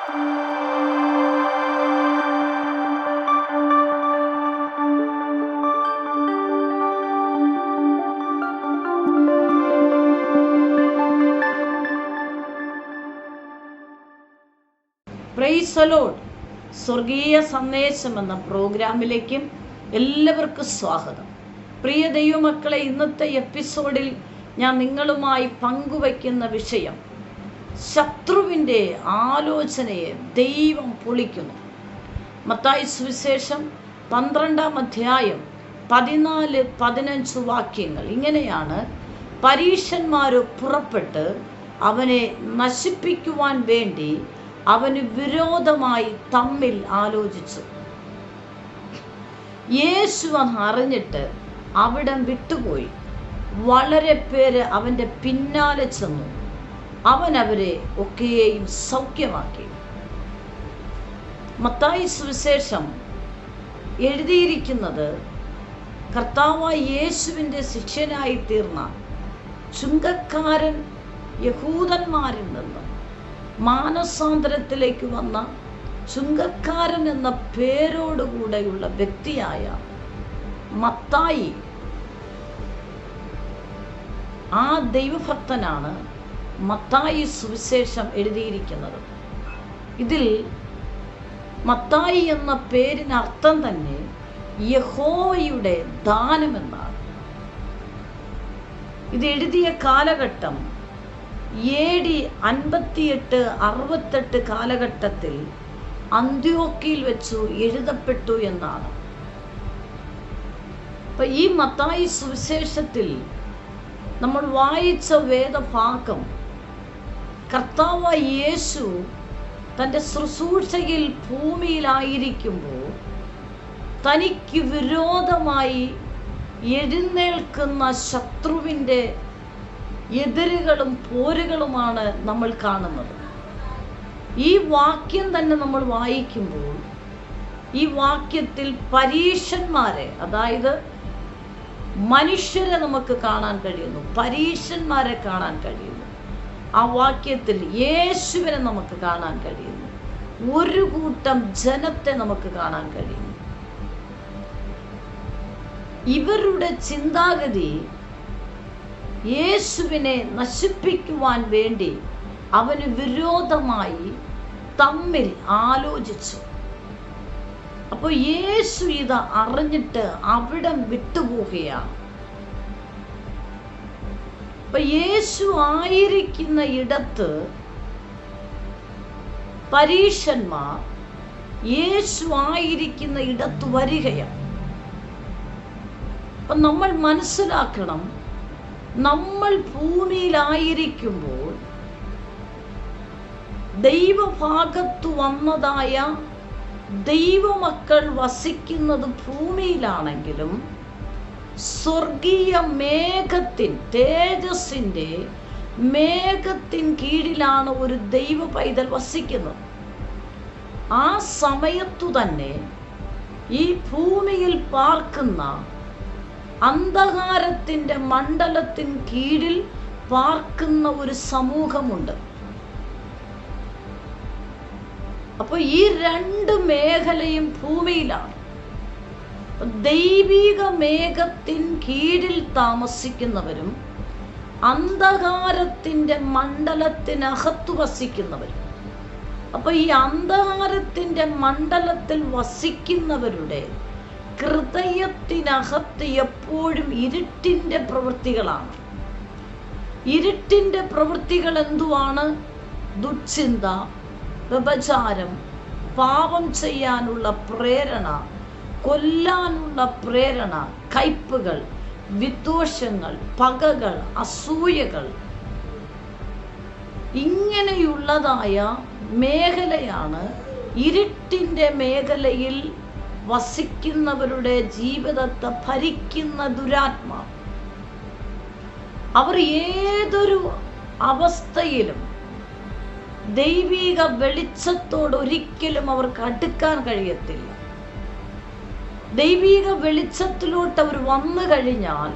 Praise the Lord. സ്വർഗീയ സന്ദേശം എന്ന പ്രോഗ്രാമിലേക്കും എല്ലാവർക്കും സ്വാഗതം. പ്രിയ ദൈവമക്കളെ, ഇന്നത്തെ എപ്പിസോഡിൽ ഞാൻ നിങ്ങളുമായി പങ്കുവയ്ക്കുന്ന വിഷയം, ശത്രുവിൻ്റെ ആലോചനയെ ദൈവം പൊളിക്കുന്നു. മത്തായി സുവിശേഷം 12-ാം അധ്യായം 14-15 വാക്യങ്ങൾ ഇങ്ങനെയാണ്: പരീശന്മാർ പുറപ്പെട്ട് അവനെ നശിപ്പിക്കുവാൻ വേണ്ടി അവന് വിരോധമായി തമ്മിൽ ആലോചിച്ചു. യേശു അറിഞ്ഞിട്ട് അവിടം വിട്ടുപോയി. വളരെ പേര് അവൻ്റെ പിന്നാലെ ചെന്നു. അവൻ അവരെ ഒക്കെയും സൗഖ്യമാക്കി. മത്തായി സുവിശേഷം എഴുതിയിരിക്കുന്നത് കർത്താവായ യേശുവിൻ്റെ ശിഷ്യനായി തീർന്ന ചുങ്കക്കാരൻ യഹൂദന്മാരിൽ നിന്ന് മാനസാന്തരത്തിലേക്ക് വന്ന ചുങ്കക്കാരൻ എന്ന പേരോടുകൂടെയുള്ള വ്യക്തിയായ മത്തായി, ആ ദൈവഭക്തനാണ് മത്തായി സുവിശേഷം എഴുതിയിരിക്കുന്നത്. ഇതിൽ മത്തായി എന്ന പേരിനർത്ഥം തന്നെ യഹോവയുടെ ദാനമെന്നാണ്. ഇത് എഴുതിയ കാലഘട്ടം AD 58-68 കാലഘട്ടത്തിൽ അന്ത്യോക്യയിൽ വെച്ചു എഴുതപ്പെട്ടു എന്നാണ്. അപ്പൊ ഈ മത്തായി സുവിശേഷത്തിൽ നമ്മൾ വായിച്ച വേദഭാഗം, കർത്താവായ യേശു തൻ്റെ ശുശ്രൂഷയിൽ ഭൂമിയിലായിരിക്കുമ്പോൾ തനിക്ക് വിരോധമായി എഴുന്നേൽക്കുന്ന ശത്രുവിൻ്റെ എതിരുകളും പോരുകളുമാണ് നമ്മൾ കാണുന്നത്. ഈ വാക്യം തന്നെ നമ്മൾ വായിക്കുമ്പോൾ ഈ വാക്യത്തിൽ പരീശന്മാരെ, അതായത് മനുഷ്യരെ നമുക്ക് കാണാൻ കഴിയുന്നു, പരീശന്മാരെ കാണാൻ കഴിയുന്നു. ആ വാക്യത്തിൽ യേശുവിനെ നമുക്ക് കാണാൻ കഴിയുന്നു. ഒരു കൂട്ടം ജനത്തെ നമുക്ക് കാണാൻ കഴിയുന്നു. ഇവരുടെ ചിന്താഗതി യേശുവിനെ നശിപ്പിക്കുവാൻ വേണ്ടി അവന് വിരോധമായി തമ്മിൽ ആലോചിച്ചു. അപ്പോൾ യേശു ഇത് അറിഞ്ഞിട്ട് അവിടം വിട്ടുപോവുകയാണ്. അപ്പൊ യേശു ആയിരിക്കുന്ന ഇടത്ത് പരീശന്മാർ യേശു ആയിരിക്കുന്ന ഇടത്ത് വരികയാണ്. അപ്പൊ നമ്മൾ മനസ്സിലാക്കണം, നമ്മൾ ഭൂമിയിലായിരിക്കുമ്പോൾ ദൈവഭാഗത്തു വന്നതായ ദൈവമക്കൾ വസിക്കുന്നത് ഭൂമിയിലാണെങ്കിലും സ്വർഗീയ മേഘത്തിൻ, തേജസ്സിൻ്റെ മേഘത്തിൻ കീഴിലാണ് ഒരു ദൈവ പൈതൽ വസിക്കുന്നത്. ആ സമയത്തു തന്നെ ഈ ഭൂമിയിൽ പാർക്കുന്ന അന്ധകാരത്തിൻ്റെ മണ്ഡലത്തിൻ കീഴിൽ പാർക്കുന്ന ഒരു സമൂഹമുണ്ട്. അപ്പോൾ ഈ രണ്ട് മേഖലയും ഭൂമിയിലാണ്. ദൈവിക മേഘത്തിൻ കീഴിൽ താമസിക്കുന്നവരും അന്ധകാരത്തിൻ്റെ മണ്ഡലത്തിനകത്തു വസിക്കുന്നവരും. അപ്പോൾ ഈ അന്ധകാരത്തിൻ്റെ മണ്ഡലത്തിൽ വസിക്കുന്നവരുടെ ഹൃദയത്തിനകത്ത് എപ്പോഴും ഇരുട്ടിൻ്റെ പ്രവൃത്തികളാണ്. ഇരുട്ടിൻ്റെ പ്രവൃത്തികൾ എന്തുവാണ്? ദുശ്ചിന്ത, വ്യഭിചാരം, പാപം ചെയ്യാനുള്ള പ്രേരണ, കൊല്ലാനുള്ള പ്രേരണ, കയ്പുകൾ, വിദ്വേഷങ്ങൾ, പകകൾ, അസൂയകൾ, ഇങ്ങനെയുള്ളതായ മേഖലയാണ് ഇരുട്ടിൻ്റെ മേഖലയിൽ വസിക്കുന്നവരുടെ ജീവിതത്തെ ഭരിക്കുന്ന ദുരാത്മാവ്. അവർ ഏതൊരു അവസ്ഥയിലും ദൈവിക വെളിച്ചത്തോട് ഒരിക്കലും അവർക്ക് അടുക്കാൻ കഴിയത്തില്ല. ദൈവിക വെളിച്ചത്തിലോട്ട് അവർ വന്നു കഴിഞ്ഞാൽ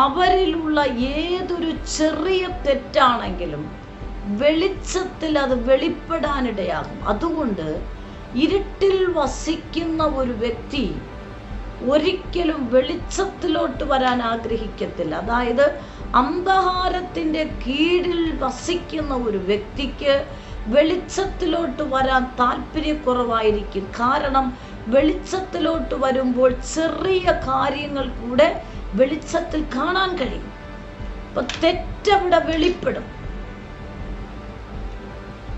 അവരിലുള്ള ഏതൊരു ചെറിയ തെറ്റാണെങ്കിലും വെളിച്ചത്തിൽ അത് വെളിപ്പെടാനിടയാകും. അതുകൊണ്ട് ഇരുട്ടിൽ വസിക്കുന്ന ഒരു വ്യക്തി ഒരിക്കലും വെളിച്ചത്തിലോട്ട് വരാൻ ആഗ്രഹിക്കത്തില്ല. അതായത് അന്ധകാരത്തിൻ്റെ കീഴിൽ വസിക്കുന്ന ഒരു വ്യക്തിക്ക് വെളിച്ചത്തിലോട്ട് വരാൻ താല്പര്യക്കുറവായിരിക്കും. കാരണം വെളിച്ചത്തിലോട്ട് വരുമ്പോൾ ചെറിയ കാര്യങ്ങൾ കൂടെ വെളിച്ചത്തിൽ കാണാൻ കഴിയും. അപ്പൊ തെറ്റവിടെ വെളിപ്പെടും.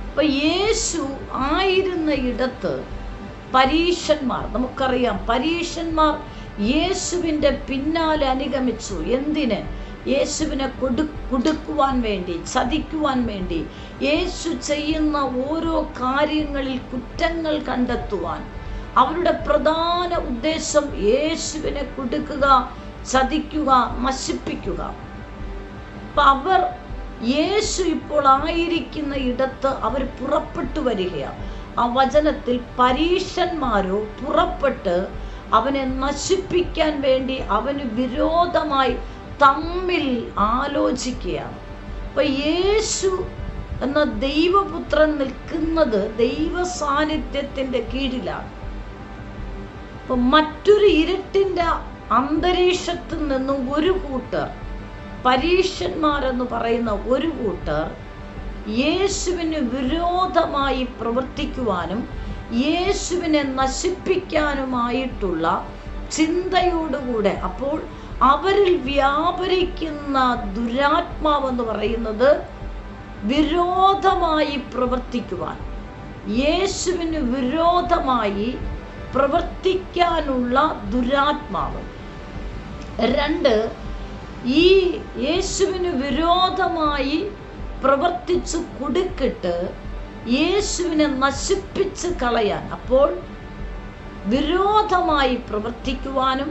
അപ്പൊ യേശു ആയിരുന്ന ഇടത്ത് പരീശന്മാർ, നമുക്കറിയാം, പരീശന്മാർ യേശുവിൻ്റെ പിന്നാലെ അനുഗമിച്ചു. എന്തിന്? യേശുവിനെ കൊടുക്കുവാൻ വേണ്ടി, ചതിക്കുവാൻ വേണ്ടി, യേശു ചെയ്യുന്ന ഓരോ കാര്യങ്ങളിൽ കുറ്റങ്ങൾ കണ്ടെത്തുവാൻ. അവരുടെ പ്രധാന ഉദ്ദേശം യേശുവിനെ കൊടുക്കുക, ചതിക്കുക, നശിപ്പിക്കുക. അപ്പം അവർ യേശു ഇപ്പോൾ ആയിരിക്കുന്ന ഇടത്ത് അവർ പുറപ്പെട്ടു വരികയാണ്. ആ വചനത്തിൽ പരീശന്മാരോ പുറപ്പെട്ട് അവനെ നശിപ്പിക്കാൻ വേണ്ടി അവന് വിരോധമായി തമ്മിൽ ആലോചിക്കുകയാണ്. അപ്പൊ യേശു എന്ന ദൈവപുത്രൻ നിൽക്കുന്നത് ദൈവ സാന്നിധ്യത്തിന്റെ കീഴിലാണ്. അപ്പൊ മറ്റൊരു ഇരുട്ടിന്റെ അന്തരീക്ഷത്തിൽ നിന്നും ഒരു കൂട്ടർ, പരീശന്മാരെന്ന് പറയുന്ന ഒരു കൂട്ടർ യേശുവിന് വിരോധമായി പ്രവർത്തിക്കുവാനും യേശുവിനെ നശിപ്പിക്കാനുമായിട്ടുള്ള ചിന്തയോടുകൂടെ, അപ്പോൾ അവരിൽ വ്യാപരിക്കുന്ന ദുരാത്മാവെന്ന് പറയുന്നത് വിരോധമായി പ്രവർത്തിക്കുവാൻ, യേശുവിന് വിരോധമായി പ്രവർത്തിക്കാനുള്ള ദുരാത്മാവ്. രണ്ട്, ഈ യേശുവിന് വിരോധമായി പ്രവർത്തിച്ചു കൊടുക്കിട്ട് യേശുവിനെ നശിപ്പിച്ച് കളയാൻ, അപ്പോൾ വിരോധമായി പ്രവർത്തിക്കുവാനും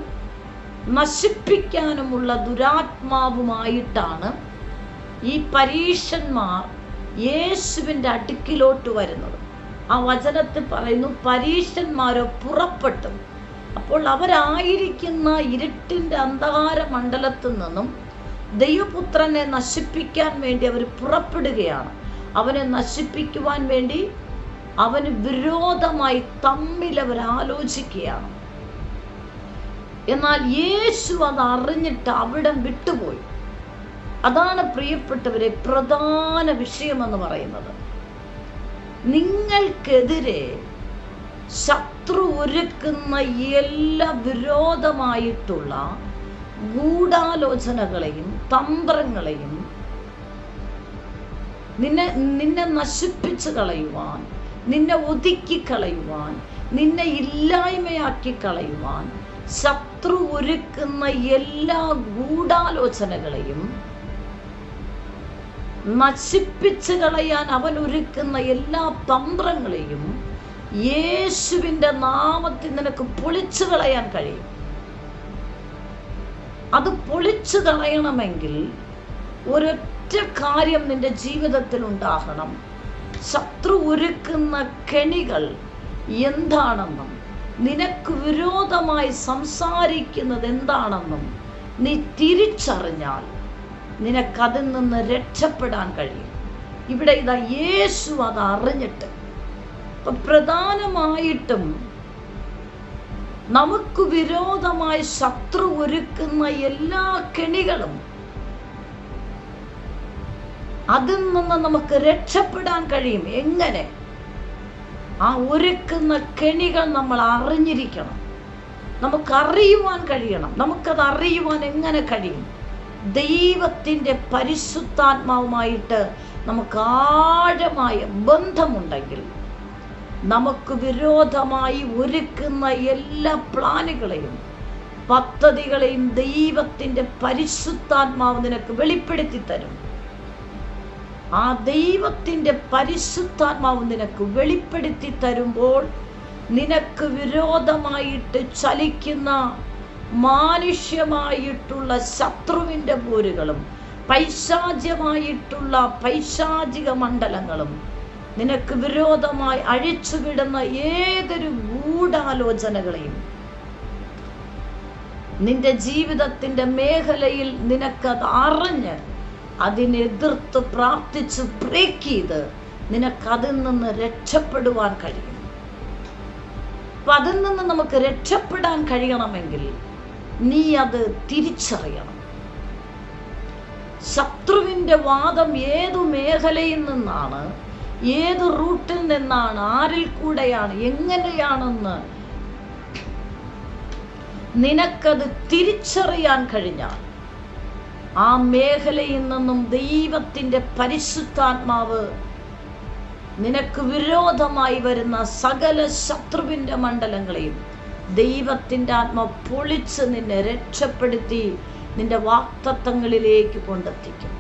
നശിപ്പിക്കാനുമുള്ള ദുരാത്മാവുമായിട്ടാണ് ഈ പരീശന്മാർ യേശുവിൻ്റെ അടുക്കിലോട്ട് വരുന്നത്. ആ വചനത്തിൽ പറയുന്നു, പരീശന്മാരോ പുറപ്പെട്ടു. അപ്പോൾ അവരായിരിക്കുന്ന ഇരുട്ടിൻ്റെ അന്ധകാര മണ്ഡലത്തിൽ നിന്നും ദൈവപുത്രനെ നശിപ്പിക്കാൻ വേണ്ടി അവർ പുറപ്പെടുകയാണ്. അവനെ നശിപ്പിക്കുവാൻ വേണ്ടി അവന് വിരോധമായി തമ്മിൽ അവർ ആലോചിക്കുകയാണ്. എന്നാൽ യേശു അത് അറിഞ്ഞിട്ട് അവിടം വിട്ടുപോയി. അതാണ് പ്രിയപ്പെട്ടവരെ പ്രധാന വിഷയമെന്ന് പറയുന്നത്. നിങ്ങൾക്കെതിരെ ശത്രു ഒരുക്കുന്ന എല്ലാ വിരോധമായിട്ടുള്ള ഗൂഢാലോചനകളെയും തന്ത്രങ്ങളെയും നിന്നെ നശിപ്പിച്ച് കളയുവാൻ, നിന്നെ ഒതുക്കി കളയുവാൻ, നിന്നെ ഇല്ലായ്മയാക്കി കളയുവാൻ ശത്രു ഒരുക്കുന്ന എല്ലാ ഗൂഢാലോചനകളെയും, നശിപ്പിച്ച് കളയാൻ അവൻ ഒരുക്കുന്ന എല്ലാ തന്ത്രങ്ങളെയും യേശുവിൻ്റെ നാമത്തിൽ നിനക്ക് പൊളിച്ചു കളയാൻ കഴിയും. അത് പൊളിച്ചു കളയണമെങ്കിൽ ഒരൊറ്റ കാര്യം നിന്റെ ജീവിതത്തിൽ ഉണ്ടാകണം. ശത്രു ഒരുക്കുന്ന കെണികൾ എന്താണെന്നും നിനക്ക് വിരോധമായി സംസാരിക്കുന്നത് എന്താണെന്നും നീ തിരിച്ചറിഞ്ഞാൽ നിനക്കതിൽ നിന്ന് രക്ഷപ്പെടാൻ കഴിയും. ഇവിടെ ഇതാ യേശു അത് അറിഞ്ഞിട്ട്, പ്രധാനമായിട്ടും നമുക്ക് വിരോധമായി ശത്രു ഒരുക്കുന്ന എല്ലാ കെണികളും, അതിൽ നിന്ന് നമുക്ക് രക്ഷപ്പെടാൻ കഴിയും. എങ്ങനെ? ആ ഒരുക്കുന്ന കെണികൾ നമ്മൾ അറിഞ്ഞിരിക്കണം, നമുക്കറിയുവാൻ കഴിയണം. നമുക്കത് അറിയുവാൻ എങ്ങനെ കഴിയും? ദൈവത്തിൻ്റെ പരിശുദ്ധാത്മാവുമായിട്ട് നമുക്ക് ആഴമായ ബന്ധമുണ്ടെങ്കിൽ നമുക്ക് വിരോധമായി ഒരുക്കുന്ന എല്ലാ പ്ലാനുകളെയും പദ്ധതികളെയും ദൈവത്തിൻ്റെ പരിശുദ്ധാത്മാവ് നിനക്ക് വെളിപ്പെടുത്തി തരും. ആ ദൈവത്തിൻ്റെ പരിശുദ്ധാത്മാവ് നിനക്ക് വെളിപ്പെടുത്തി തരുമ്പോൾ നിനക്ക് വിരോധമായിട്ട് ചലിക്കുന്ന മാനുഷ്യമായിട്ടുള്ള ശത്രുവിൻ്റെ പോരുകളും പൈശാചികമായിട്ടുള്ള പൈശാചിക മണ്ഡലങ്ങളും നിനക്ക് വിരോധമായി അഴിച്ചുവിടുന്ന ഏതൊരു ഗൂഢാലോചനകളെയും നിന്റെ ജീവിതത്തിൻ്റെ മേഖലയിൽ നിനക്കത് അറിഞ്ഞ് അതിനെതിർത്ത് പ്രാർത്ഥിച്ച് ബ്രേക്ക് ചെയ്ത് നിനക്കതിൽ നിന്ന് രക്ഷപ്പെടുവാൻ കഴിയും. അപ്പൊ അതിൽ നിന്ന് നമുക്ക് രക്ഷപ്പെടാൻ കഴിയണമെങ്കിൽ നീ അത് തിരിച്ചറിയണം. ശത്രുവിന്റെ വാദം ഏതു മേഖലയിൽ നിന്നാണ്, ഏത് റൂട്ടിൽ നിന്നാണ്, ആരിൽ കൂടെയാണ്, എങ്ങനെയാണെന്ന് നിനക്കത് തിരിച്ചറിയാൻ കഴിഞ്ഞാൽ ആ മേഖലയിൽ നിന്നും ദൈവത്തിന്റെ പരിശുദ്ധാത്മാവ് നിനക്ക് വിരോധമായി വരുന്ന സകല ശത്രുവിന്റെ മണ്ഡലങ്ങളെയും ദൈവത്തിന്റെ ആത്മ പൊളിച്ച് നിന്നെ രക്ഷപ്പെടുത്തി നിന്റെ വാക്തത്വങ്ങളിലേക്ക് കൊണ്ടെത്തിക്കും.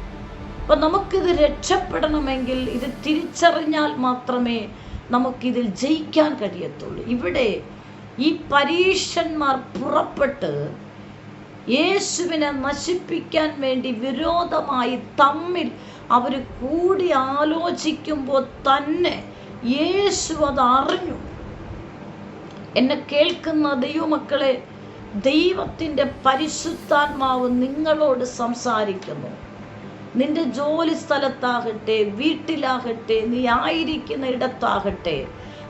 അപ്പൊ നമുക്കിത് രക്ഷപ്പെടണമെങ്കിൽ ഇത് തിരിച്ചറിഞ്ഞാൽ മാത്രമേ നമുക്കിതിൽ ജയിക്കാൻ കഴിയത്തുള്ളൂ. ഇവിടെ ഈ പരീക്ഷന്മാർ പുറപ്പെട്ട് യേശുവിനെ നശിപ്പിക്കാൻ വേണ്ടി വിരോധമായി തമ്മിൽ അവർ കൂടി ആലോചിക്കുമ്പോൾ തന്നെ യേശു അത് അറിഞ്ഞു. എന്നെ കേൾക്കുന്ന ദൈവമക്കളെ, ദൈവത്തിന്റെ പരിശുദ്ധാത്മാവ് നിങ്ങളോട് സംസാരിക്കുന്നു. നിന്റെ ജോലി സ്ഥലത്താകട്ടെ, വീട്ടിലാകട്ടെ, നീ ആയിരിക്കുന്ന ഇടത്താകട്ടെ,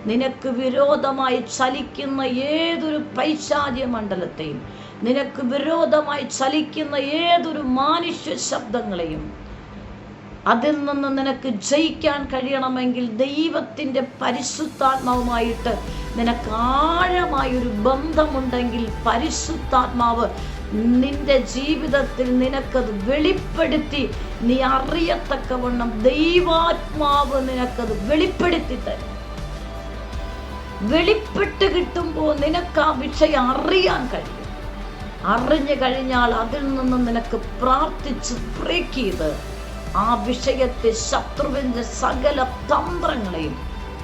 നിനക്ക് വിരോധമായി ചലിക്കുന്ന ഏതൊരു പൈശാചിക മണ്ഡലത്തെയും, നിനക്ക് വിരോധമായി ചലിക്കുന്ന ഏതൊരു മാനുഷ്യ ശബ്ദങ്ങളെയും അതിൽ നിന്ന് നിനക്ക് ജയിക്കാൻ കഴിയണമെങ്കിൽ ദൈവത്തിന്റെ പരിശുദ്ധാത്മാവുമായിട്ട് നിനക്ക് ആഴമായൊരു ബന്ധമുണ്ടെങ്കിൽ പരിശുദ്ധാത്മാവ് നിന്റെ ജീവിതത്തിൽ നിനക്കത് വെളിപ്പെടുത്തി നീ അറിയത്തക്കവണ്ണം ദൈവാത്മാവ് നിനക്കത് വെളിപ്പെടുത്തി തരും. വെളിപ്പെട്ട് കിട്ടുമ്പോൾ നിനക്ക് ആ വിഷയം അറിയാൻ കഴിയും. അറിഞ്ഞു കഴിഞ്ഞാൽ അതിൽ നിന്ന് നിനക്ക് പ്രാർത്ഥിച്ച് ബ്രേക്ക് ചെയ്ത് ആ വിഷയത്തെ, ശത്രുവിന്റെ സകല തന്ത്രങ്ങളെയും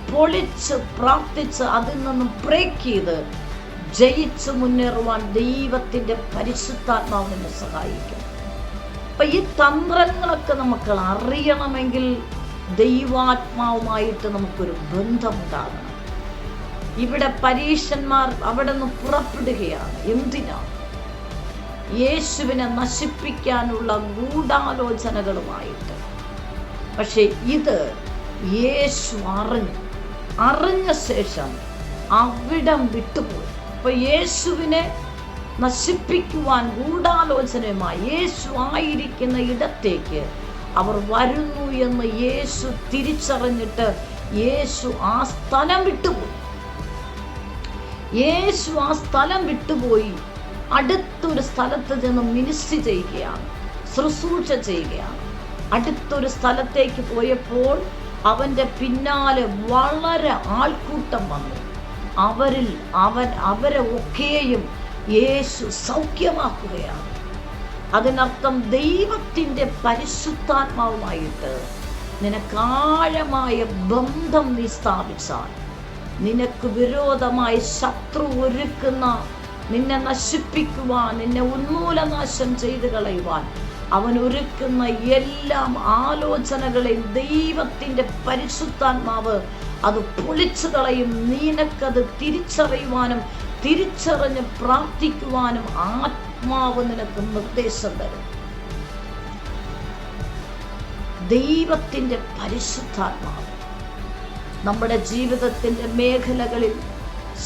പൊളിച്ച് പ്രാർത്ഥിച്ച് അതിൽ നിന്നും ബ്രേക്ക് ചെയ്ത് ജയിച്ച് മുന്നേറുവാൻ ദൈവത്തിന്റെ പരിശുദ്ധാത്മാവ് നിന്നെ സഹായിക്കും. അപ്പൊ ഈ തന്ത്രങ്ങളൊക്കെ നമുക്ക് അറിയണമെങ്കിൽ ദൈവാത്മാവുമായിട്ട് നമുക്കൊരു ബന്ധമുണ്ടാകണം. ഇവിടെ പരീക്ഷന്മാർ അവിടെ നിന്ന് പുറപ്പെടുകയാണ്. എന്തിനാണ്? യേശുവിനെ നശിപ്പിക്കാനുള്ള ഗൂഢാലോചനകളുമായിട്ട്. പക്ഷെ ഇത് യേശു അറിഞ്ഞ ശേഷം അവിടം വിട്ടുപോയി. അപ്പൊ യേശുവിനെ നശിപ്പിക്കുവാൻ ഗൂഢാലോചനയുമായി യേശു ആയിരിക്കുന്ന ഇടത്തേക്ക് അവർ വരുന്നു എന്ന് യേശു തിരിച്ചറിഞ്ഞിട്ട് യേശു ആ സ്ഥലം വിട്ടുപോയി. യേശു ആ സ്ഥലം വിട്ടുപോയി അടുത്തൊരു സ്ഥലത്ത് ചെന്ന് മിനിസ്ട്രി ചെയ്യുകയാണ്, ശുശ്രൂഷ ചെയ്യുകയാണ്. അടുത്തൊരു സ്ഥലത്തേക്ക് പോയപ്പോൾ അവന്റെ പിന്നാലെ വളരെ ആൾക്കൂട്ടം വന്നു. അവരെ ഒക്കെയും യേശു സൗഖ്യമാക്കുകയാണ്. അതിനർത്ഥം ദൈവത്തിന്റെ പരിശുദ്ധാത്മാവുമായിട്ട് നിനക്കാഴമായ ബന്ധം നീ സ്ഥാപിച്ചാൽ നിനക്ക് വിരോധമായി ശത്രു ഒരുക്കുന്ന, നിന്നെ നശിപ്പിക്കുവാൻ, നിന്നെ ഉന്മൂലനാശം ചെയ്തു കളയുവാൻ അവൻ ഒരുക്കുന്ന എല്ലാം ആലോചനകളെയും ദൈവത്തിന്റെ പരിശുദ്ധാത്മാവ് അത് പൊളിച്ചു കളയും. നിനക്കത് തിരിച്ചറിയുവാനും തിരിച്ചറിഞ്ഞ് പ്രാർത്ഥിക്കുവാനും ആത്മാവ് നിനക്ക് നിർദ്ദേശം തരും. ദൈവത്തിന്റെ പരിശുദ്ധാത്മാവ് നമ്മുടെ ജീവിതത്തിന്റെ മേഖലകളിൽ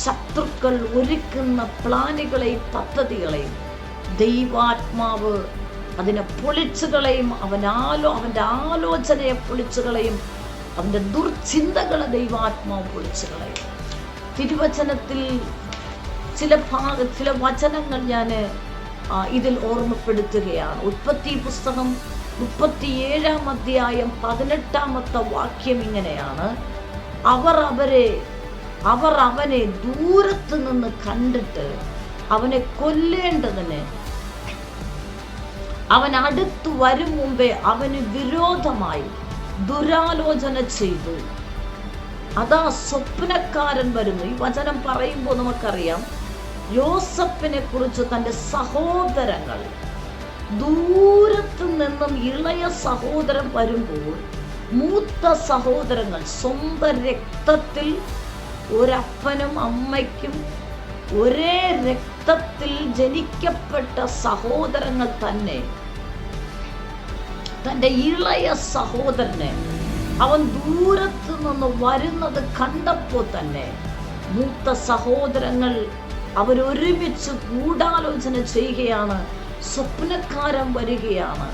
ശത്രുക്കൾ ഒരുക്കുന്ന പ്ലാനുകളെയും പദ്ധതികളെയും ദൈവാത്മാവ് അതിനെ പൊളിച്ചുകളയും. അവന്റെ ആലോചനയെ പൊളിച്ചുകളയും. അവന്റെ ദുർചിന്തകളെ ദൈവാത്മാവ് പൊളിച്ചുകളയും. തിരുവചനത്തിൽ ചില വചനങ്ങൾ ഞാൻ ഇതിൽ ഓർമ്മപ്പെടുത്തുകയാണ്. ഉൽപ്പത്തി പുസ്തകം 37-ാം അധ്യായം 18-ാമത്തെ വാക്യം ഇങ്ങനെയാണ്: അവർ അവനെ ദൂരത്ത് നിന്ന് കണ്ടിട്ട് അവനെ കൊല്ലേണ്ടതിന് അവൻ അടുത്തു വരും മുമ്പേ അവന് വിരോധമായി ദുരാലോചന ചെയ്തു. അതാ സ്വപ്നക്കാരൻ വരുന്നു. ഈ വചനം പറയുമ്പോൾ നമുക്കറിയാം, യോസഫിനെ കുറിച്ച് തൻ്റെ സഹോദരങ്ങൾ ദൂരത്ത് നിന്നും ഇളയ സഹോദരൻ വരുമ്പോൾ മൂത്ത സഹോദരങ്ങൾ, സ്വന്തം രക്തത്തിൽ ഒരപ്പനും അമ്മയ്ക്കും ഒരേ രക്തത്തിൽ ജനിക്കപ്പെട്ട സഹോദരങ്ങൾ തന്നെ തൻ്റെ ഇളയ സഹോദരനെ അവൻ ദൂരത്ത് നിന്ന് വരുന്നത് കണ്ടപ്പോൾ തന്നെ മൂത്ത സഹോദരങ്ങൾ അവരൊരുമിച്ച് ഗൂഢാലോചന ചെയ്യുകയാണ്. സ്വപ്നക്കാരൻ വരികയാണ്,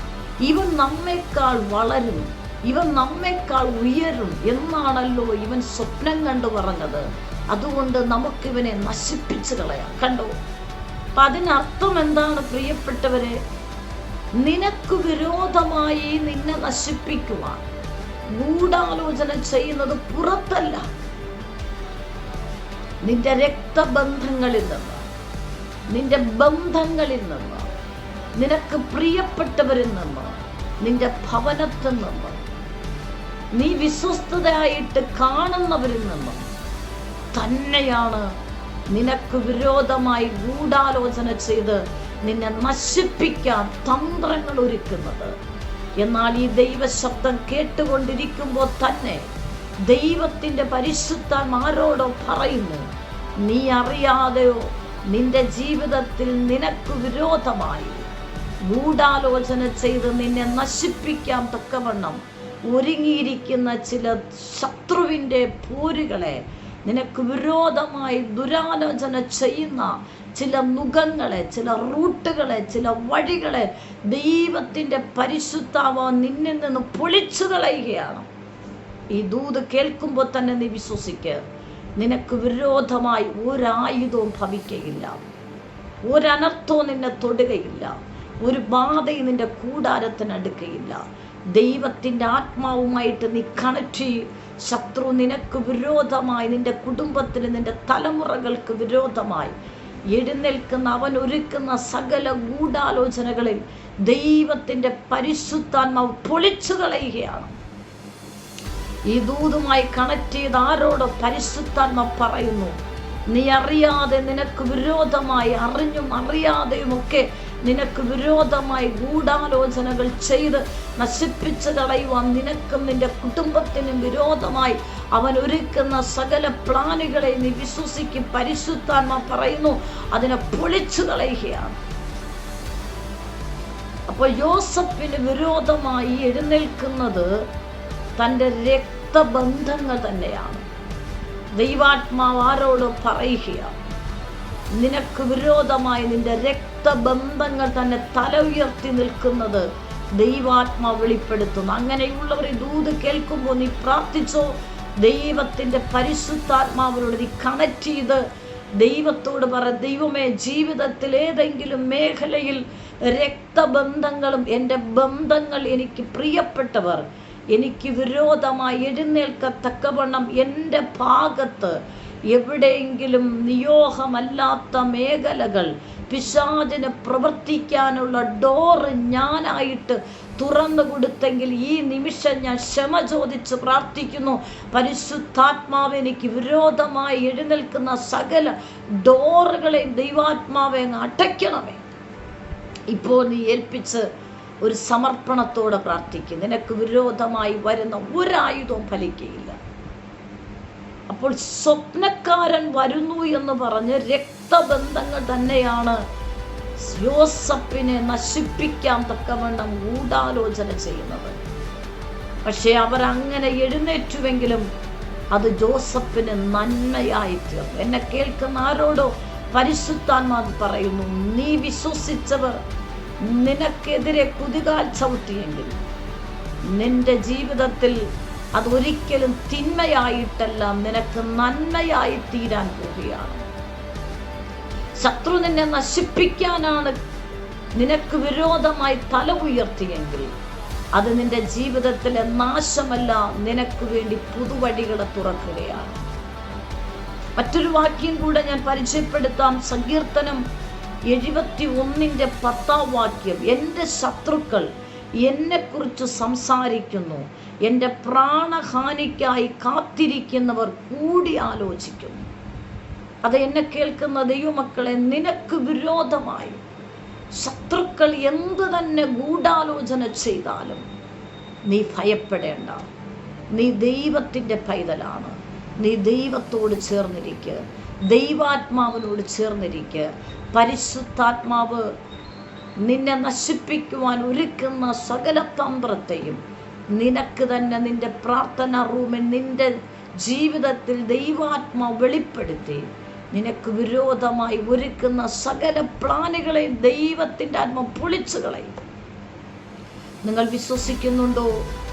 ഇവൻ നമ്മേക്കാൾ വളരും, ഇവൻ നമ്മേക്കാൾ ഉയരും എന്നാണല്ലോ ഇവൻ സ്വപ്നം കണ്ടു പറഞ്ഞത്. അതുകൊണ്ട് നമുക്കിവനെ നശിപ്പിച്ചു കളയാം. കണ്ടോ? അപ്പൊ അതിനർത്ഥം എന്താണ് പ്രിയപ്പെട്ടവരെ? നിനക്ക് വിരോധമായി നിന്നെ നശിപ്പിക്കുവാൻ ഗൂഢാലോചന ചെയ്യുന്നത് പുറത്തല്ല, നിന്റെ രക്തബന്ധങ്ങളിൽ നിന്ന്, നിന്റെ ബന്ധങ്ങളിൽ നിന്ന്, നിനക്ക് പ്രിയപ്പെട്ടവരിൽ നിന്ന്, നിന്റെ ഭവനത്തിൽ നിന്ന്, നീ വിശ്വസ്തയായിട്ട് കാണുന്നവരിൽ നിന്നും തന്നെയാണ് നിനക്ക് വിരോധമായി ഗൂഢാലോചന ചെയ്ത് നിന്നെ നശിപ്പിക്കാൻ തന്ത്രങ്ങൾ ഒരുക്കുന്നത്. എന്നാൽ ഈ ദൈവശബ്ദം കേട്ടുകൊണ്ടിരിക്കുമ്പോൾ തന്നെ ദൈവത്തിൻ്റെ പരിശുദ്ധാത്മാരോടോ പറയുന്നു, നീ അറിയാതെയോ നിന്റെ ജീവിതത്തിൽ നിനക്ക് വിരോധമായി ഗൂഢാലോചന ചെയ്ത് നിന്നെ നശിപ്പിക്കാൻ തക്കവണ്ണം ഒരുങ്ങിയിരിക്കുന്ന ചില ശത്രുവിൻ്റെ പോരുകളെ, നിനക്ക് വിരോധമായി ദുരാലോചന ചെയ്യുന്ന ചില നുഖങ്ങളെ, ചില റൂട്ടുകളെ, ചില വഴികളെ ദൈവത്തിൻ്റെ പരിശുദ്ധാത്മാവ് നിന്നിൽ നിന്ന് പൊളിച്ചു കളയുകയാണ്. ഈ ദൂത് കേൾക്കുമ്പോൾ തന്നെ നീ വിശ്വസിക്കുക, നിനക്ക് വിരോധമായി ഒരായുധവും ഭവിക്കുകയില്ല, ഒരനർത്ഥവും നിന്നെ തൊടുകയില്ല, ഒരു ബാധയും നിന്റെ കൂടാരത്തിനടുക്കയില്ല. ദൈവത്തിൻ്റെ ആത്മാവുമായിട്ട് നീ കണക്ട് ചെയ്യും. ശത്രു നിനക്ക് വിരോധമായി, നിന്റെ കുടുംബത്തിന്, നിന്റെ തലമുറകൾക്ക് വിരോധമായി എഴുന്നേൽക്കുന്ന അവൻ ഒരുക്കുന്ന സകല ഗൂഢാലോചനകളിൽ ദൈവത്തിൻ്റെ പരിശുദ്ധാത്മാവ് പൊളിച്ചു കളയുകയാണ്. ഈ ദൂതുമായി കണക്ട് ചെയ്ത് ആരോട് പരിശുദ്ധാത്മാവ് പറയുന്നു, നീ അറിയാതെ നിനക്ക് വിരോധമായി, അറിഞ്ഞും അറിയാതെയുമൊക്കെ നിനക്ക് വിരോധമായി ഗൂഢാലോചനകൾ ചെയ്ത് നശിപ്പിച്ചു കളയുവാൻ നിനക്കും നിന്റെ കുടുംബത്തിനും വിരോധമായി അവൻ ഒരുക്കുന്ന സകല പ്ലാനുകളെ നീ വിശ്വസിക്കും. പരിശുദ്ധാത്മാവ് പറയുന്നു, അതിനെ പൊളിച്ചു കളയുകയാണ്. അപ്പോൾ യോസഫിന് വിരോധമായി എഴുന്നേൽക്കുന്നത് തൻ്റെ രക്തബന്ധങ്ങൾ തന്നെയാണ്. ദൈവാത്മാവ് ആരോട് പറയുകയാണ്, നിനക്ക് വിരോധമായി നിന്റെ രക്തബന്ധങ്ങൾ തന്നെ തല ഉയർത്തി നിൽക്കുന്നത് ദൈവാത്മാവ് വെളിപ്പെടുത്തുന്നു. അങ്ങനെയുള്ളവർ ഈ ദൂത് കേൾക്കുമ്പോൾ നീ പ്രാർത്ഥിച്ചോ, ദൈവത്തിൻ്റെ പരിശുദ്ധാത്മാവിനോട് നീ കണക്ട് ചെയ്ത് ദൈവത്തോട് പറ, ദൈവമേ, ജീവിതത്തിൽ ഏതെങ്കിലും മേഖലയിൽ രക്തബന്ധങ്ങളും എൻ്റെ ബന്ധങ്ങൾ, എനിക്ക് പ്രിയപ്പെട്ടവർ എനിക്ക് വിരോധമായി എഴുന്നേൽക്കത്തക്കവണ്ണം എൻ്റെ ഭാഗത്ത് എവിടെയെങ്കിലും നിയോഗമല്ലാത്ത മേഖലകൾ പിശാചിന് പ്രവർത്തിക്കാനുള്ള ഡോറ് ഞാനായിട്ട് തുറന്നു കൊടുത്തെങ്കിൽ ഈ നിമിഷം ഞാൻ ക്ഷമ ചോദിച്ച് പ്രാർത്ഥിക്കുന്നു. പരിശുദ്ധാത്മാവ് എനിക്ക് വിരോധമായി എഴുന്നേൽക്കുന്ന സകല ഡോറുകളെ ദൈവാത്മാവെ അടയ്ക്കണമേ. ഇപ്പോൾ നീ ഏൽപ്പിച്ച് ഒരു സമർപ്പണത്തോടെ പ്രാർത്ഥിക്കും. നിനക്ക് വിരോധമായി വരുന്ന ഒരായുധവും ഫലിക്കുകയില്ല. അപ്പോൾ സ്വപ്നക്കാരൻ വരുന്നു എന്ന് പറഞ്ഞ് രക്തബന്ധങ്ങൾ തന്നെയാണ് യോസഫിനെ നശിപ്പിക്കാൻ തക്കവണ്ണം ഗൂഢാലോചന ചെയ്യുന്നത്. പക്ഷെ അവരങ്ങനെ എഴുന്നേറ്റുവെങ്കിലും അത് ജോസഫിന് നന്മയായി തീർന്നു. എന്നെ കേൾക്കുന്ന ആരോടോ പരിശുദ്ധാത്മാവ് പറയുന്നു, നീ വിശ്വസിച്ചവർ നിനക്കെതിരെ കുതികാൽ ചവിട്ടിയെങ്കിൽ നിന്റെ ജീവിതത്തിൽ അതൊരിക്കലും തിന്മയായിട്ടല്ല, നിനക്ക് നന്മയായി തീരാൻ പോവുകയാണ്. ശത്രു നിന്നെ നശിപ്പിക്കാനാണ് നിനക്ക് വിരോധമായി തല ഉയർത്തിയെങ്കിൽ അത് നിന്റെ ജീവിതത്തിലെ നാശമല്ല, നിനക്ക് വേണ്ടി പുതുവഴികളെ തുറക്കുകയാണ്. മറ്റൊരു വാക്യം കൂടെ ഞാൻ പരിചയപ്പെടുത്താം. സങ്കീർത്തനം 71:10 എൻ്റെ ശത്രുക്കൾ എന്നെക്കുറിച്ച് സംസാരിക്കുന്നു, എൻ്റെ പ്രാണഹാനിക്കായി കാത്തിരിക്കുന്നവർ കൂടി ആലോചിക്കുന്നു. അത് എന്നെ കേൾക്കുന്ന ദൈവമക്കളെ, നിനക്ക് വിരോധമായി ശത്രുക്കൾ എന്തു തന്നെ ഗൂഢാലോചന ചെയ്താലും നീ ഭയപ്പെടേണ്ട. നീ ദൈവത്തിൻ്റെ പൈതലാണ്. നീ ദൈവത്തോട് ചേർന്നിരിക്കുക, ദൈവാത്മാവിനോട് ചേർന്നിരിക്കുക. പരിശുദ്ധാത്മാവ് നിന്നെ നശിപ്പിക്കുവാൻ ഒരുക്കുന്ന സകല തന്ത്രത്തെയും നിനക്ക് തന്നെ നിന്റെ പ്രാർത്ഥന റൂമിൽ നിന്റെ ജീവിതത്തിൽ ദൈവാത്മാവ് വെളിപ്പെടുത്തി നിനക്ക് വിരോധമായി ഒരുക്കുന്ന സകല പ്ലാനുകളെ ദൈവത്തിൻ്റെ ആത്മ പൊളിച്ചു കളയും. നിങ്ങൾ വിശ്വസിക്കുന്നുണ്ടോ?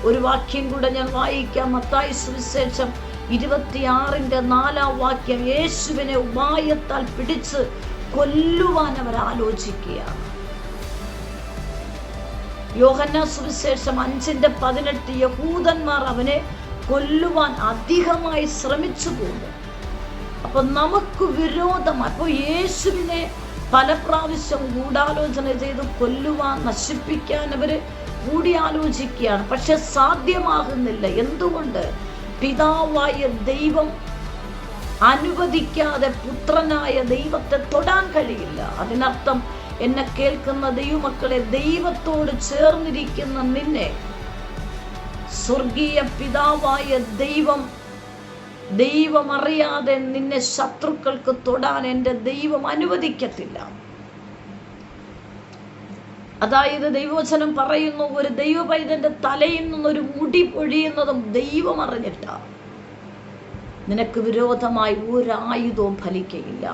ഒരു വാക്യം കൂടെ ഞാൻ വായിക്കാം. മത്തായി സുവിശേഷം 26:4 യേശുവിനെ ഉപായത്താൽ പിടിച്ച് കൊല്ലുവാൻ അവർ ആലോചിക്കുകയാണ്. യോഹന്നാൻ സുവിശേഷം 5:18 യഹൂദന്മാർ അവനെ കൊല്ലുവാൻ അധികമായി ശ്രമിച്ചു പോകും. അപ്പൊ നമുക്ക് വിരോധം. അപ്പോൾ യേശുവിനെ പല പ്രാവശ്യം ഗൂഢാലോചന ചെയ്ത് കൊല്ലുവാൻ, നശിപ്പിക്കാൻ അവര് കൂടിയാലോചിക്കുകയാണ്. പക്ഷെ സാധ്യമാകുന്നില്ല. എന്തുകൊണ്ട്? പിതാവായ ദൈവം അനുവദിക്കാതെ പുത്രനായ ദൈവത്തെ തൊടാൻ കഴിയില്ല. അതിനർത്ഥം എന്നെ കേൾക്കുന്ന ദൈവമക്കളെ, ദൈവത്തോട് ചേർന്നിരിക്കുന്ന നിന്നെ സ്വർഗീയ പിതാവായ ദൈവം അറിയാതെ നിന്നെ ശത്രുക്കൾക്ക് തൊടാൻ എൻ്റെ ദൈവം അനുവദിക്കത്തില്ല. അതായത് ദൈവവചനം പറയുന്നു, ഒരു ദൈവപൈതന്റെ തലയിൽ നിന്നൊരു മുടി പൊഴിയുന്നതും ദൈവം അറിഞ്ഞിട്ടാ. നിനക്ക് വിരോധമായി ഒരായുധവും ഫലിക്കയില്ല.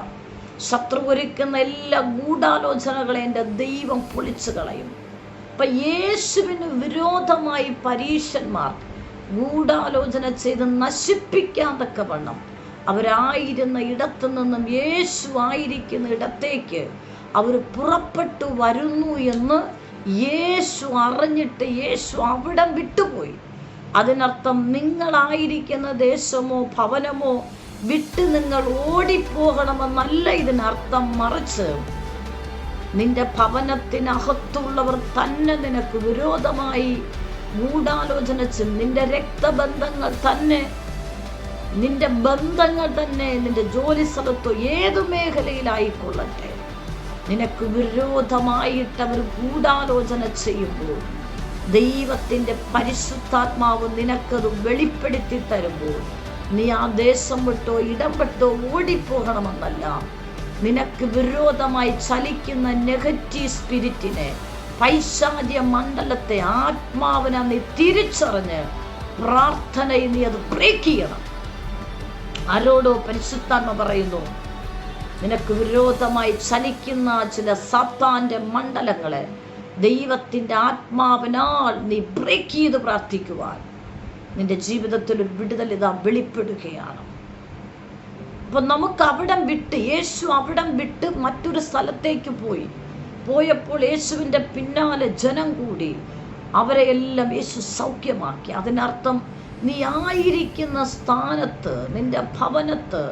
ശത്രു ഒരുക്കുന്ന എല്ലാ ഗൂഢാലോചനകളെ എൻ്റെ ദൈവം പൊളിച്ചു കളയും. അപ്പൊ യേശുവിന് വിരോധമായി പരീശന്മാർ ഗൂഢാലോചന ചെയ്ത് നശിപ്പിക്കാൻ തക്കവണ്ണം അവരായിരുന്ന ഇടത്തു നിന്നും യേശു ആയിരിക്കുന്ന ഇടത്തേക്ക് അവർ പുറപ്പെട്ടു വരുന്നു എന്ന് യേശു അറിഞ്ഞിട്ട് യേശു അവിടം വിട്ടുപോയി. അതിനർത്ഥം നിങ്ങളായിരിക്കുന്ന ദേശമോ ഭവനമോ വിട്ട് നിങ്ങൾ ഓടിപ്പോകണമെന്നല്ല ഇതിനർത്ഥം. മറിച്ച് നിന്റെ ഭവനത്തിനകത്തുള്ളവർ തന്നെ നിനക്ക് വിരോധമായി ഗൂഢാലോചന ചെയ്യും. നിന്റെ രക്തബന്ധങ്ങൾ തന്നെ, നിന്റെ ബന്ധങ്ങൾ തന്നെ, നിന്റെ ജോലി സ്ഥലത്തോ ഏതു മേഖലയിലായിക്കൊള്ളട്ടെ, നിനക്ക് വിരോധമായിട്ട് അവർ ഗൂഢാലോചന ചെയ്യുമ്പോൾ ദൈവത്തിൻ്റെ പരിശുദ്ധാത്മാവ് നിനക്കത് വെളിപ്പെടുത്തി തരുമ്പോൾ നീ ആ ദേശം വിട്ടോ ഇടം വിട്ടോ ഓടിപ്പോകണമെന്നല്ല. നിനക്ക് വിരോധമായി ചലിക്കുന്ന നെഗറ്റീവ് സ്പിരിറ്റിനെ, പൈശാചിക മണ്ഡലത്തെ, ആത്മാവിനെ നീ തിരിച്ചറിഞ്ഞ് പ്രാർത്ഥനയിൽ നീ അത് ബ്രേക്ക് ചെയ്യണം. ആരോടോ പരിശുദ്ധാത്മ പറയുന്നു, നിനക്ക് വിരോധമായി ചലിക്കുന്ന ചില സാത്താന്റെ മണ്ഡലങ്ങളെ ദൈവത്തിൻ്റെ ആത്മാവിനാൽ നീ ബ്രേക്ക് ചെയ്ത് പ്രാർത്ഥിക്കുവാൻ നിന്റെ ജീവിതത്തിൽ ഒരു വിടുതൽ ഇതാ വെളിപ്പെടുകയാണ്. അപ്പൊ നമുക്ക് അവിടം വിട്ട്, യേശു അവിടം വിട്ട് മറ്റൊരു സ്ഥലത്തേക്ക് പോയപ്പോൾ യേശുവിൻ്റെ പിന്നാലെ ജനം കൂടി. അവരെ എല്ലാം യേശു സൗഖ്യമാക്കി. അതിനർത്ഥം നീ ആയിരിക്കുന്ന സ്ഥാനത്ത്, നിന്റെ ഭവനത്ത്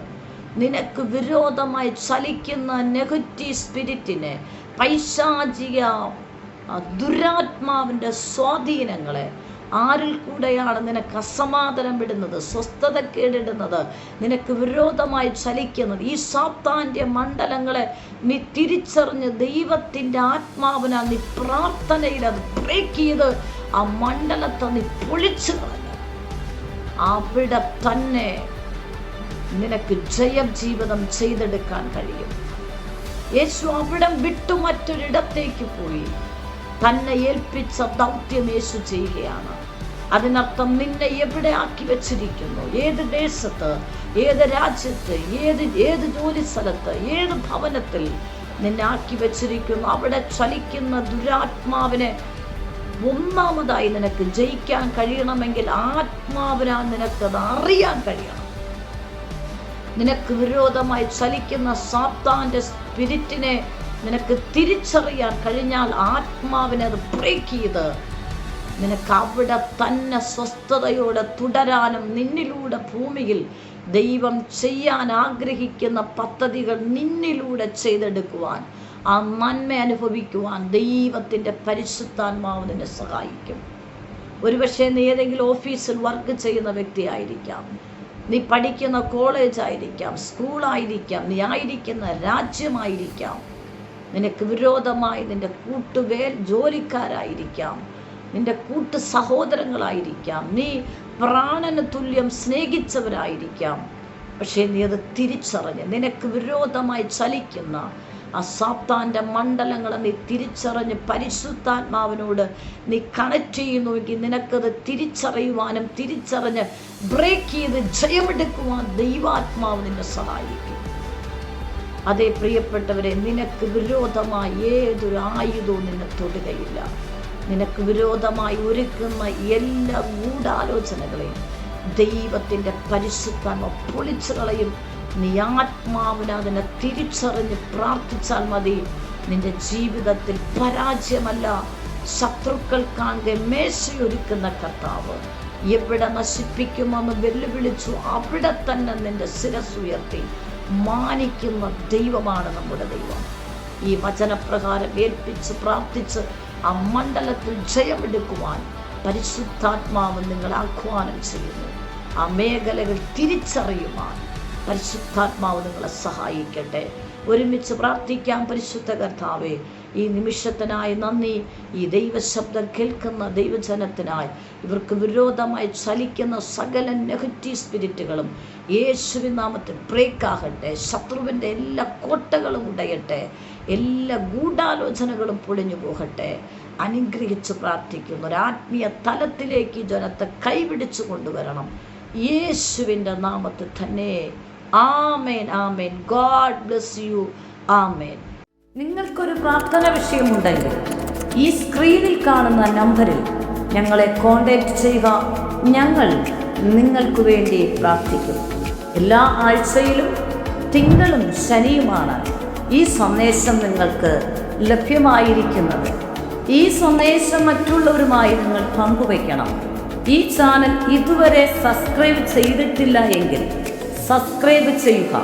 നിനക്ക് വിരോധമായി ചലിക്കുന്ന നെഗറ്റീവ് സ്പിരിറ്റിനെ, പൈശാചിക ദുരാത്മാവിൻ്റെ സ്വാധീനങ്ങളെ, ആരിൽ കൂടെയാണ് നിനക്ക് അസമാധാനം വിടുന്നത്, സ്വസ്ഥതക്കേടിടുന്നത്, നിനക്ക് വിരോധമായി ചലിക്കുന്നത്, ഈ സാത്താൻ്റെ മണ്ഡലങ്ങളെ നീ തിരിച്ചറിഞ്ഞ് ദൈവത്തിൻ്റെ ആത്മാവിനാൽ നീ പ്രാർത്ഥനയിൽ അത് ബ്രേക്ക് ചെയ്ത് ആ മണ്ഡലത്തെ നീ പൊളിച്ചു കളഞ്ഞു. അവിടെ തന്നെ നിനക്ക് ജയജീവിതം ചെയ്തെടുക്കാൻ കഴിയും. യേശു അവിടം വിട്ടു മറ്റൊരിടത്തേക്ക് പോയി. തന്നെ ഏൽപ്പിച്ച ദൗത്യം യേശു ചെയ്യുകയാണ്. അതിനർത്ഥം നിന്നെ എവിടെ ആക്കി വെച്ചിരിക്കുന്നു, ഏത് ദേശത്ത്, ഏത് രാജ്യത്ത്, ഏത് ജോലി സ്ഥലത്ത്, ഏത് ഭവനത്തിൽ നിന്നെ ആക്കി വെച്ചിരിക്കുന്നു, അവിടെ ചലിക്കുന്ന ദുരാത്മാവിനെ ഒന്നാമതായി നിനക്ക് ജയിക്കാൻ കഴിയണമെങ്കിൽ ആത്മാവിനാൽ നിനക്കത് അറിയാൻ കഴിയണം. നിനക്ക് വിരോധമായി ചലിക്കുന്ന സാത്താന്റെ സ്പിരിറ്റിനെ നിനക്ക് തിരിച്ചറിയാൻ കഴിഞ്ഞാൽ ആത്മാവിനെ അത് ബ്രേക്ക് ചെയ്ത് നിനക്ക് അവിടെ തന്നെ സ്വസ്ഥതയോടെ തുടരാനും നിന്നിലൂടെ ഭൂമിയിൽ ദൈവം ചെയ്യാൻ ആഗ്രഹിക്കുന്ന പദ്ധതികൾ നിന്നിലൂടെ ചെയ്തെടുക്കുവാൻ, ആ നന്മ അനുഭവിക്കുവാൻ ദൈവത്തിൻ്റെ പരിശുദ്ധാത്മാവ് നിന്നെ സഹായിക്കും. ഒരുപക്ഷെ നീ ഏതെങ്കിലും ഓഫീസിൽ വർക്ക് ചെയ്യുന്ന വ്യക്തിയായിരിക്കാം, നീ പഠിക്കുന്ന കോളേജായിരിക്കാം, സ്കൂളായിരിക്കാം, നീ ആയിരിക്കുന്ന രാജ്യമായിരിക്കാം, നിനക്ക് വിരോധമായി നിന്റെ ജോലിക്കാരായിരിക്കാം, നിന്റെ കൂട്ടു സഹോദരങ്ങളായിരിക്കാം, നീ പ്രാണന് തുല്യം സ്നേഹിച്ചവരായിരിക്കാം. പക്ഷേ നീ അത് തിരിച്ചറിഞ്ഞ് നിനക്ക് വിരോധമായി ചലിക്കുന്ന ആ സാത്താൻ്റെ മണ്ഡലങ്ങളെ നീ തിരിച്ചറിഞ്ഞ് പരിശുദ്ധാത്മാവിനോട് നീ കണക്ട് ചെയ്യുന്നുവെങ്കിൽ നിനക്കത് തിരിച്ചറിയുവാനും തിരിച്ചറിഞ്ഞ് ബ്രേക്ക് ചെയ്ത് ജയമെടുക്കുവാൻ ദൈവാത്മാവ് നിന്നെ സഹായിക്കും. അതേ പ്രിയപ്പെട്ടവരെ, നിനക്ക് വിരോധമായി ഏതൊരു ആയുധവും നിന്നെ തൊടുകയില്ല. നിനക്ക് വിരോധമായി ഒരുക്കുന്ന എല്ലാ ഗൂഢാലോചനകളെയും ദൈവത്തിൻ്റെ പരിശുദ്ധാത്മ പൊളിച്ചു കളയും. നീ ആത്മാവിനെ അതിനെ തിരിച്ചറിഞ്ഞ് പ്രാർത്ഥിച്ചാൽ മതി. നിന്റെ ജീവിതത്തിൽ പരാജയമല്ല, ശത്രുക്കൾ കാണെ മേശയൊരുക്കുന്ന കർത്താവ് എവിടെ നശിപ്പിക്കുമെന്ന് വെല്ലുവിളിച്ചു അവിടെ തന്നെ നിന്റെ ശിരസ്സുയർത്തി മാനിക്കുന്ന ദൈവമാണ് നമ്മുടെ ദൈവം. ഈ വചനപ്രകാരം ഏൽപ്പിച്ച് പ്രാർത്ഥിച്ച് ആ മണ്ഡലത്തിൽ ജയമെടുക്കുവാൻ പരിശുദ്ധാത്മാവ് നിങ്ങളെ ആഹ്വാനം ചെയ്യുന്നു. ആ മേഖലകൾ തിരിച്ചറിയുവാൻ പരിശുദ്ധാത്മാവ് നിങ്ങളെ സഹായിക്കട്ടെ. ഒരുമിച്ച് പ്രാർത്ഥിക്കാം. പരിശുദ്ധ കർത്താവേ, ഈ നിമിഷത്തിനായി നന്ദി. ഈ ദൈവശബ്ദം കേൾക്കുന്ന ദൈവജനത്തിനായി ഇവർക്ക് വിരോധമായി ചലിക്കുന്ന സകല നെഗറ്റീവ് സ്പിരിറ്റുകളും യേശുവിൻ നാമത്തിൽ ബ്രേക്കാകട്ടെ. ശത്രുവിൻ്റെ എല്ലാ കോട്ടകളും ഉടയട്ടെ. എല്ലാ ഗൂഢാലോചനകളും പൊളിഞ്ഞു പോകട്ടെ. അനുഗ്രഹിച്ച് പ്രാർത്ഥിക്കുന്നു. ഒരാത്മീയ തലത്തിലേക്ക് ജനത്തെ കൈപിടിച്ചു കൊണ്ടുവരണം യേശുവിൻ്റെ നാമത്തിൽ തന്നെ. ആമേൻ, ആമേൻ. God bless you. ആമേൻ. നിങ്ങൾക്കൊരു പ്രാർത്ഥന വിഷയമുണ്ടെങ്കിൽ ഈ സ്ക്രീനിൽ കാണുന്ന നമ്പറിൽ ഞങ്ങളെ കോൺടാക്റ്റ് ചെയ്യുക. ഞങ്ങൾ നിങ്ങൾക്ക് വേണ്ടി പ്രാർത്ഥിക്കും. എല്ലാ ആഴ്ചയിലും തിങ്കളും ശനിയുമാണ് ഈ സന്ദേശം നിങ്ങൾക്ക് ലഭ്യമായിരിക്കുന്നത്. ഈ സന്ദേശം മറ്റുള്ളവരുമായി നിങ്ങൾ പങ്കുവയ്ക്കണം. ഈ ചാനൽ ഇതുവരെ സബ്സ്ക്രൈബ് ചെയ്തിട്ടില്ല എങ്കിൽ സബ്സ്ക്രൈബ് ചെയ്യുക.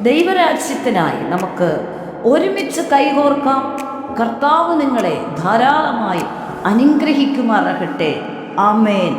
ദൈവരാജ്യത്തിനായി നമുക്ക് ഒരുമിച്ച് കൈകോർക്കാം. കർത്താവ് നിങ്ങളെ ധാരാളമായി അനുഗ്രഹിക്കുമാറാകട്ടെ. ആമേൻ.